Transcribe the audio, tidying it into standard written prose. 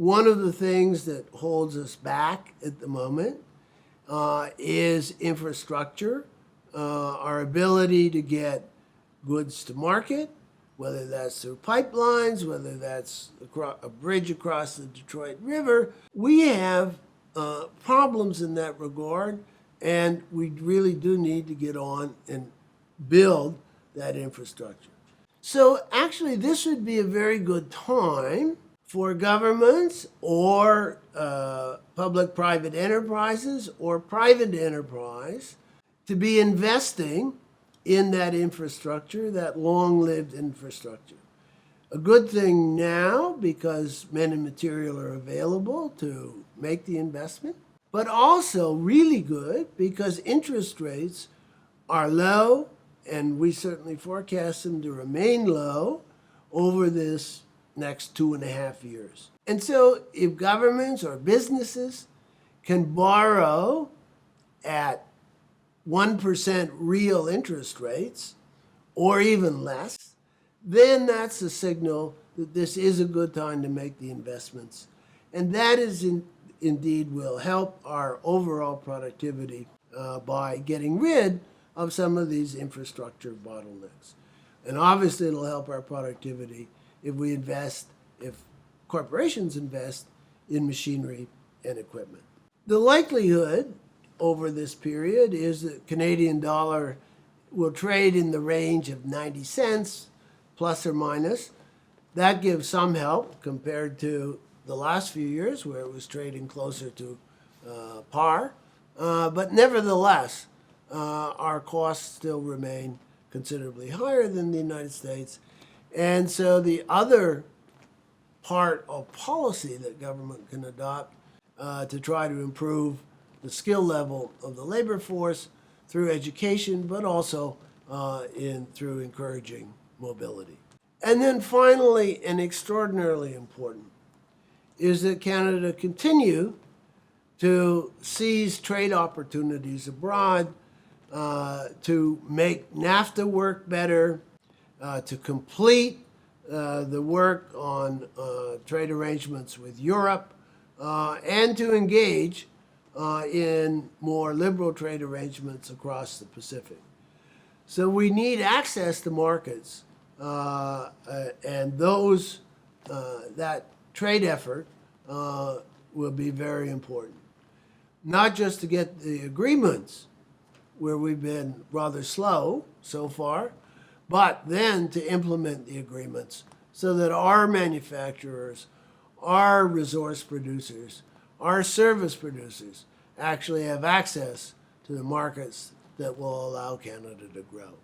One of the things that holds us back at the moment is infrastructure, our ability to get goods to market, whether that's through pipelines, whether that's a bridge across the Detroit River. We have problems in that regard, and we really do need to get on and build that infrastructure. So actually, this would be a very good time for governments or public-private enterprises or private enterprise to be investing in that infrastructure, that long-lived infrastructure. A good thing now because men and material are available to make the investment, but also really good because interest rates are low, and we certainly forecast them to remain low over this next 2.5 years. And so if governments or businesses can borrow at 1% real interest rates, or even less, then that's a signal that this is a good time to make the investments. And that is indeed will help our overall productivity by getting rid of some of these infrastructure bottlenecks. And obviously it'll help our productivity if corporations invest in machinery and equipment. The likelihood over this period is that Canadian dollar will trade in the range of 90 cents, plus or minus. That gives some help compared to the last few years where it was trading closer to par. But nevertheless, our costs still remain considerably higher than the United States. And so the other part of policy that government can adopt to try to improve the skill level of the labor force through education, but also through encouraging mobility. And then finally, and extraordinarily important, is that Canada continue to seize trade opportunities abroad, to make NAFTA work better, to complete the work on trade arrangements with Europe, and to engage in more liberal trade arrangements across the Pacific. So we need access to markets, and that trade effort will be very important. Not just to get the agreements, where we've been rather slow so far, but then to implement the agreements so that our manufacturers, our resource producers, our service producers actually have access to the markets that will allow Canada to grow.